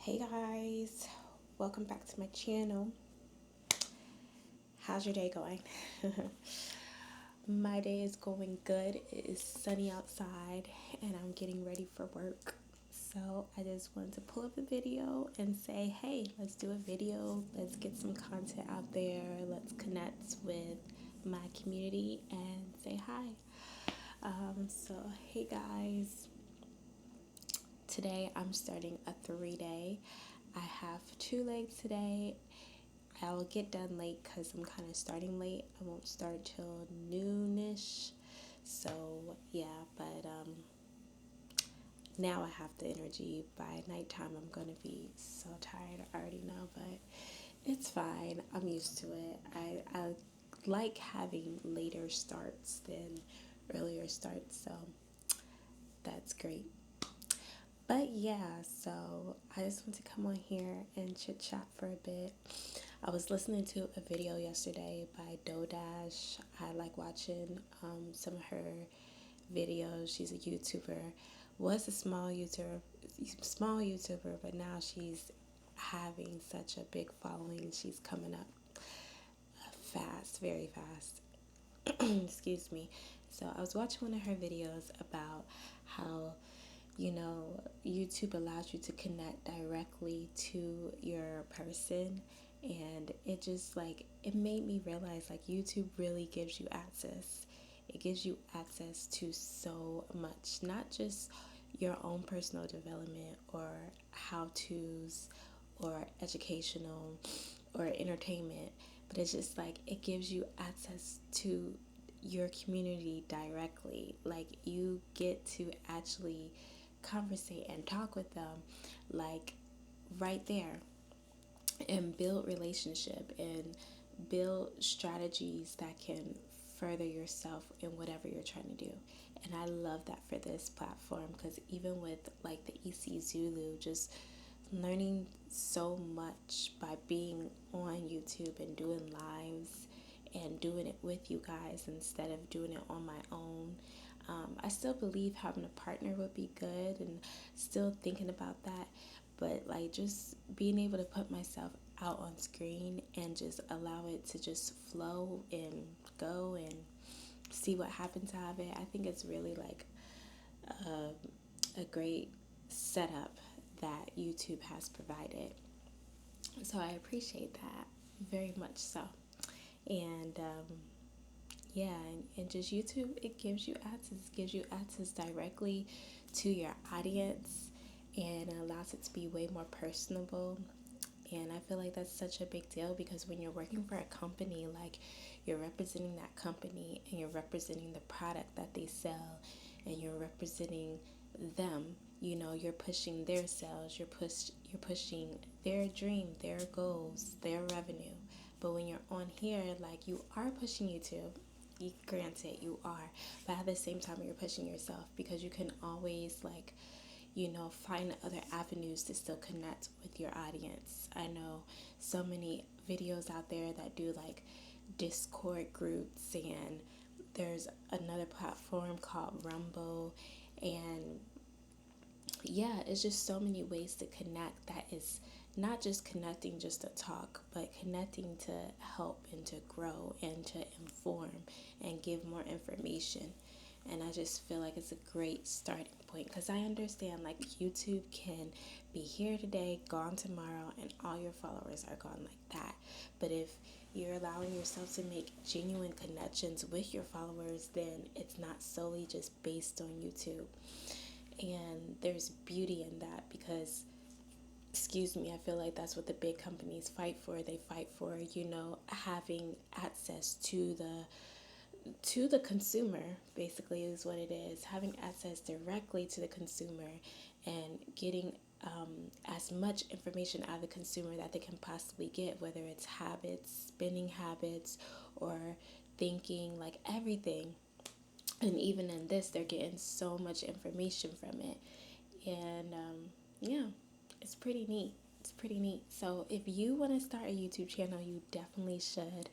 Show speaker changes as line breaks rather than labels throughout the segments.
Hey guys, welcome back to my channel. How's your day going? My day is going good. It is sunny outside and I'm getting ready for work. So I just wanted to pull up a video and say, hey, let's do a video. Let's get some content out there. Let's connect with my community and say hi. Hey guys, today I'm starting a 3 day. I have 2 legs today. I will get done late because I'm kind of starting late. I won't start till noonish. So yeah, but now I have the energy. By nighttime, I'm gonna be so tired. I already know, but it's fine. I'm used to it. I like having later starts than earlier starts, so that's great. But yeah, so I just want to come on here and chit chat for a bit. I was listening to a video yesterday by Dodash. I like watching some of her videos. She's a YouTuber. Was a small YouTuber, but now she's having such a big following. She's coming up fast, very fast. Excuse me. So I was watching one of her videos about how YouTube allows you to connect directly to your person. And it just like, it made me realize like YouTube really gives you access. It gives you access to so much, not just your own personal development or how to's or educational or entertainment, but it's just like it gives you access to your community directly. Like you get to actually conversate and talk with them like right there and build relationship and build strategies that can further yourself in whatever you're trying to do. And I love that for this platform because even with like the EC Zulu, just learning so much by being on YouTube and doing lives and doing it with you guys instead of doing it on my own. I still believe having a partner would be good and still thinking about that, but like just being able to put myself out on screen and just allow it to just flow and go and see what happens out of it. I think it's really like a great setup that YouTube has provided. So I appreciate that very much so. And yeah, and just YouTube, it gives you access directly to your audience and it allows it to be way more personable. And I feel like that's such a big deal because when you're working for a company, like you're representing that company and you're representing the product that they sell and you're representing them. You're pushing their sales, you're pushing their dream, their goals, their revenue. But when you're on here, like you are pushing YouTube. Granted, you are, but at the same time, you're pushing yourself because you can always like find other avenues to still connect with your audience. I know so many videos out there that do like Discord groups, and there's another platform called Rumble, and yeah, it's just so many ways to connect that is not just connecting just to talk, but connecting to help and to grow and to inform and give more information. And I just feel like it's a great starting point because I understand like YouTube can be here today, gone tomorrow, and all your followers are gone like that. But if you're allowing yourself to make genuine connections with your followers, then it's not solely just based on YouTube. And there's beauty in that because, excuse me, I feel like that's what the big companies fight for. They fight for, having access to the consumer, basically, is what it is. Having access directly to the consumer and getting as much information out of the consumer that they can possibly get, whether it's habits, spending habits, or thinking, like everything. And even in this, they're getting so much information from it. And yeah, it's pretty neat. It's pretty neat. So if you want to start a YouTube channel, you definitely should.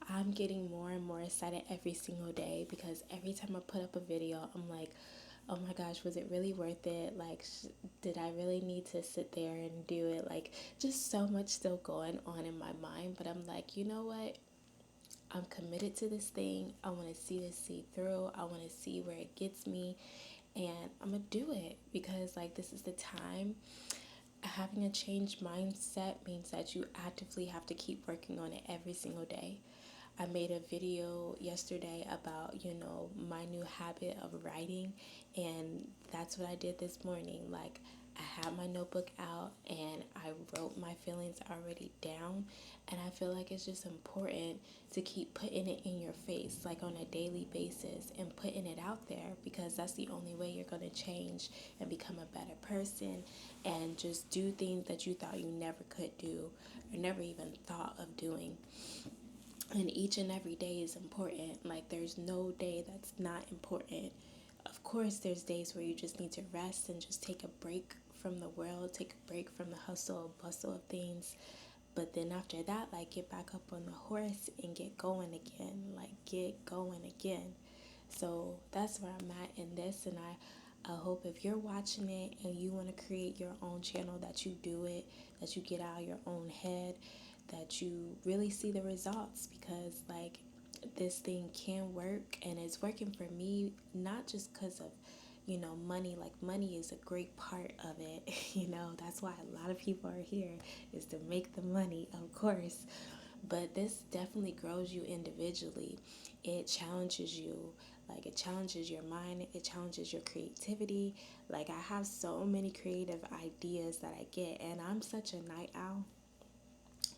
I'm getting more and more excited every single day because every time I put up a video, I'm like, oh my gosh, was it really worth it? Like, did I really need to sit there and do it? Like, just so much still going on in my mind. But I'm like, you know what? I'm committed to this thing. I want to see this see through. I want to see where it gets me. And I'm going to do it because, like, this is the time. Having a changed mindset means that you actively have to keep working on it every single day. I made a video yesterday about, my new habit of writing, and that's what I did this morning. Like, I had my notebook out and I wrote my feelings already down, and I feel like it's just important to keep putting it in your face, like on a daily basis, and putting it out there because that's the only way you're going to change and become a better person and just do things that you thought you never could do or never even thought of doing. And each and every day is important. Like, there's no day that's not important. Of course, there's days where you just need to rest and just take a break from the world, take a break from the hustle bustle of things. But then after that, like, get back up on the horse and get going again. Like, get going again. So that's where I'm at in this, and I hope if you're watching it and you want to create your own channel, that you do it, that you get out of your own head, that you really see the results, because like, this thing can work and it's working for me, not just because of money. Like, money is a great part of it. That's why a lot of people are here, is to make the money, of course. But this definitely grows you individually. It challenges you. Like, it challenges your mind, it challenges your creativity. Like, I have so many creative ideas that I get, and I'm such a night owl.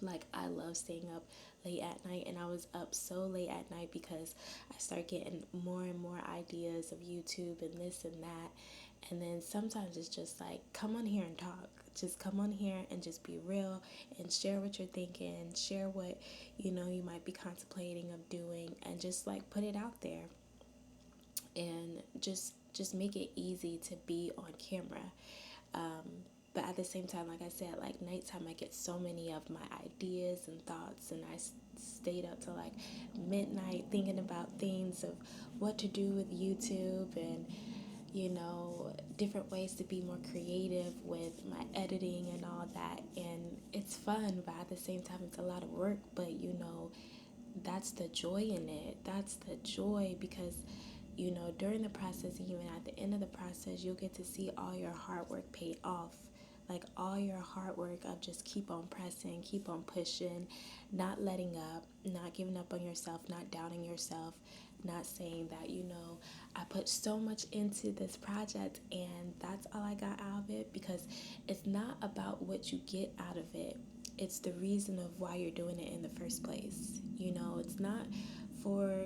Like, I love staying up late at night, and I was up so late at night because I start getting more and more ideas of YouTube and this and that. And then sometimes it's just like, come on here and talk. Just come on here and just be real and share what you're thinking, share what you might be contemplating of doing, and just like put it out there, and just make it easy to be on camera. But at the same time, like I said, like, nighttime, I get so many of my ideas and thoughts, and I stayed up till like midnight thinking about things of what to do with YouTube, and different ways to be more creative with my editing and all that. And it's fun, but at the same time, it's a lot of work. But that's the joy in it. That's the joy, because during the process, even at the end of the process, you'll get to see all your hard work paid off. Like, all your hard work of just keep on pressing, keep on pushing, not letting up, not giving up on yourself, not doubting yourself, not saying that, I put so much into this project and that's all I got out of it, because it's not about what you get out of it. It's the reason of why you're doing it in the first place. It's not for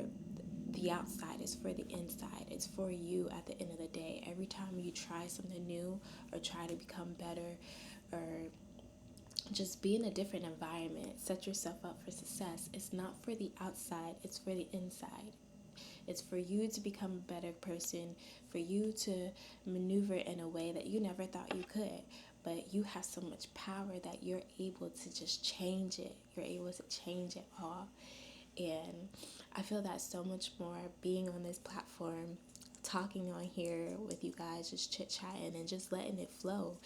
the outside, is for the inside. It's for you at the end of the day. Every time you try something new or try to become better, or just be in a different environment, set yourself up for success. It's not for the outside, it's for the inside. It's for you to become a better person, for you to maneuver in a way that you never thought you could. But you have so much power that you're able to just change it. You're able to change it all. And I feel that so much more being on this platform, talking on here with you guys, just chit chatting and just letting it flow,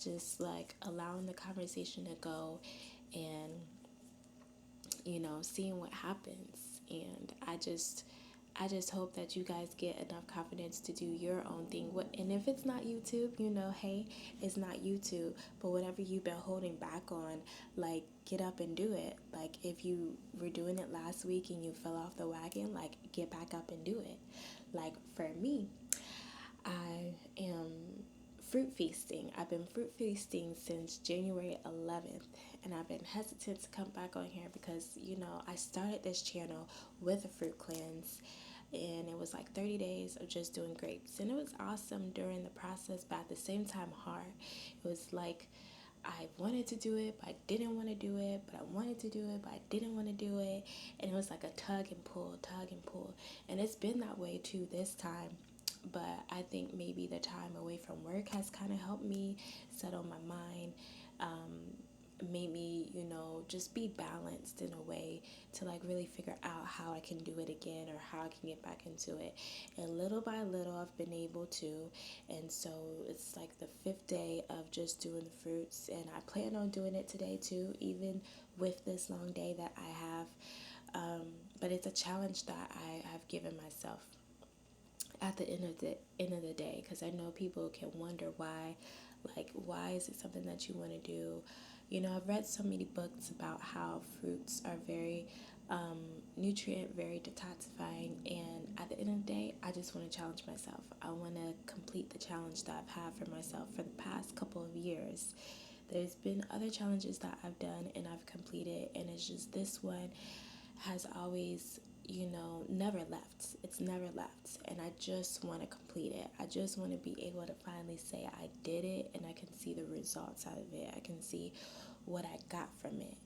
just like allowing the conversation to go, and seeing what happens. And I just hope that you guys get enough confidence to do your own thing. And if it's not YouTube, hey, it's not YouTube. But whatever you've been holding back on, like, get up and do it. Like, if you were doing it last week and you fell off the wagon, like, get back up and do it. Like, for me, I am fruit feasting. I've been fruit feasting since January 11th, and I've been hesitant to come back on here because, I started this channel with a fruit cleanse, and it was like 30 days of just doing grapes, and it was awesome during the process, but at the same time hard. It was like, I wanted to do it, but I didn't want to do it, but I wanted to do it, but I didn't want to do it, and it was like a tug and pull, and it's been that way too this time. But I think maybe the time away from work has kind of helped me settle my mind, made me, just be balanced in a way to like really figure out how I can do it again or how I can get back into it. And little by little, I've been able to. And so it's like the fifth day of just doing the fruits. And I plan on doing it today too, even with this long day that I have. But it's a challenge that I have given myself at the end of the day, because I know people can wonder why is it something that you want to do. I've read so many books about how fruits are very nutrient, very detoxifying, and at the end of the day, I just want to challenge myself. I want to complete the challenge that I've had for myself for the past couple of years. There's been other challenges that I've done and I've completed, and it's just this one has always, never left. It's never left. And I just want to complete it. I just want to be able to finally say I did it and I can see the results out of it. I can see what I got from it.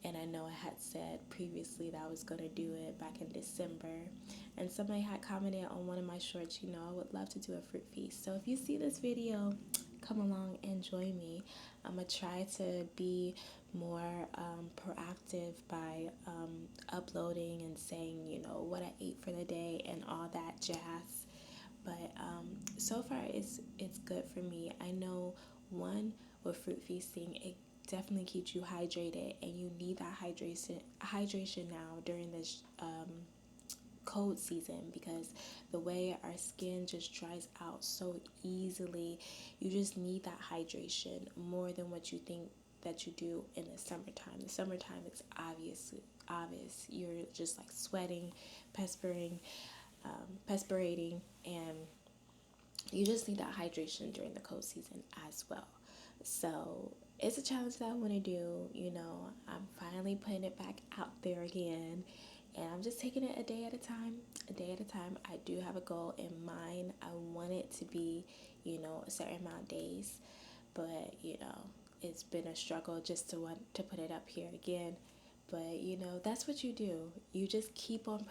And I know I had said previously that I was going to do it back in December. And somebody had commented on one of my shorts, I would love to do a fruit feast. So if you see this video, come along and join me. I'm going to try to be more proactive by uploading and saying, what I ate for the day and all that jazz. But so far, it's good for me. I know, one, with fruit feasting, it definitely keeps you hydrated, and you need that hydration now during this cold season, because the way our skin just dries out so easily, you just need that hydration more than what you think that you do in the summertime. The summertime is obvious. You're just like sweating, perspirating, and you just need that hydration during the cold season as well. So it's a challenge that I want to do. I'm finally putting it back out there again, and I'm just taking it a day at a time. A day at a time. I do have a goal in mind. I want it to be, a certain amount of days, but it's been a struggle just to want to put it up here again. But that's what you do. You just keep on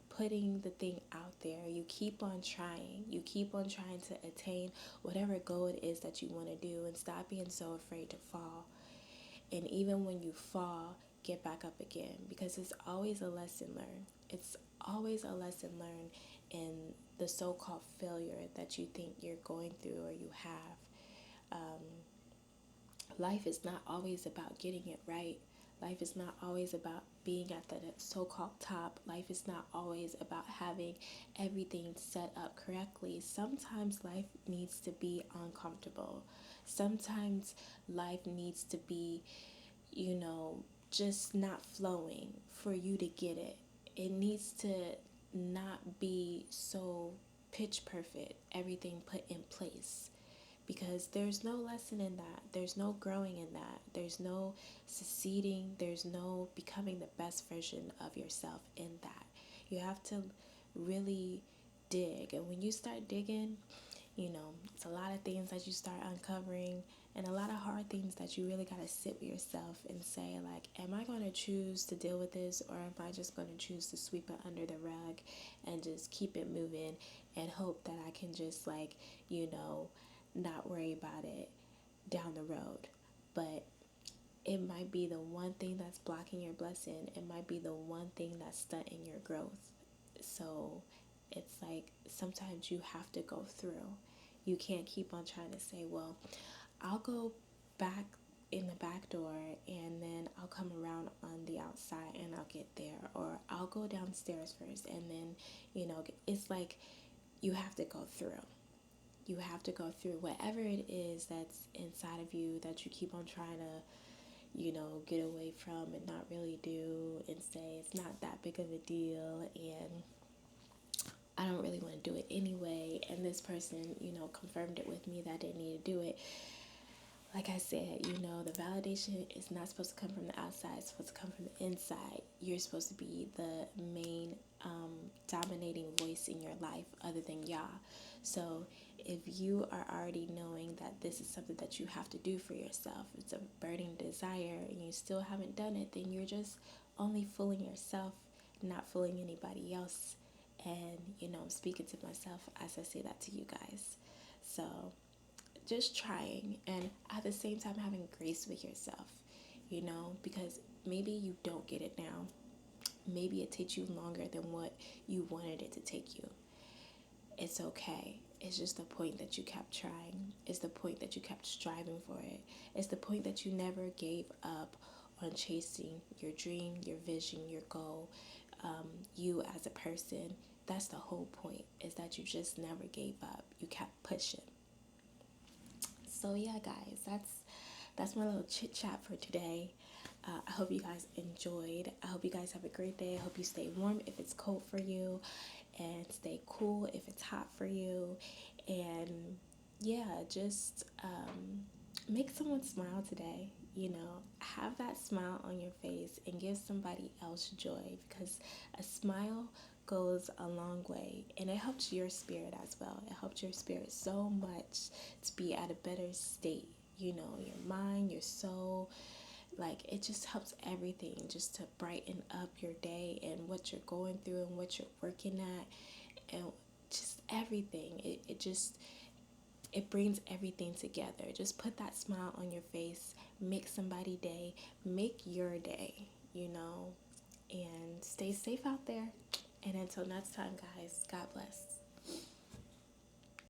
putting the thing out there. You keep on trying. You keep on trying to attain whatever goal it is that you want to do, and stop being so afraid to fall. And even when you fall, get back up again, because it's always a lesson learned. It's always a lesson learned in the so-called failure that you think you're going through or you have. Life is not always about getting it right. Life is not always about being at the so-called top. Life is not always about having everything set up correctly. Sometimes life needs to be uncomfortable. Sometimes life needs to be, just not flowing for you to get it. It needs to not be so pitch perfect, everything put in place, because there's no lesson in that. There's no growing in that. There's no succeeding. There's no becoming the best version of yourself in that. You have to really dig. And when you start digging, it's a lot of things that you start uncovering, and a lot of hard things that you really got to sit with yourself and say, like, am I going to choose to deal with this, or am I just going to choose to sweep it under the rug and just keep it moving and hope that I can just, like, not worry about it down the road. But it might be the one thing that's blocking your blessing. It might be the one thing that's stunting your growth. So it's like sometimes you have to go through. You can't keep on trying to say, well, I'll go back in the back door and then I'll come around on the outside and I'll get there. Or I'll go downstairs first and then, it's like you have to go through. You have to go through whatever it is that's inside of you that you keep on trying to, get away from and not really do, and say it's not that big of a deal and I don't really want to do it anyway. And this person, confirmed it with me that I didn't need to do it. Like I said, the validation is not supposed to come from the outside. It's supposed to come from the inside. You're supposed to be the main dominating voice in your life other than Yah. So if you are already knowing that this is something that you have to do for yourself, it's a burning desire, and you still haven't done it, then you're just only fooling yourself, not fooling anybody else. And, I'm speaking to myself as I say that to you guys. So just trying, and at the same time having grace with yourself. because maybe you don't get it now. Maybe it takes you longer than what you wanted it to take you. It's okay. It's just the point that you kept trying. It's the point that you kept striving for it. It's the point that you never gave up on chasing your dream, your vision, your goal, you as a person. That's the whole point, is that you just never gave up. You kept pushing. So yeah, guys, that's my little chit chat for today. I hope you guys enjoyed. I hope you guys have a great day. I hope you stay warm if it's cold for you, and stay cool if it's hot for you. And yeah, just make someone smile today. Have that smile on your face and give somebody else joy, because a smile goes a long way, and it helps your spirit as well. It helps your spirit so much to be at a better state, your mind, your soul. Like, it just helps everything just to brighten up your day and what you're going through and what you're working at, and just everything. It brings everything together. Just put that smile on your face, make somebody day, make your day, and stay safe out there. And until next time, guys, God bless.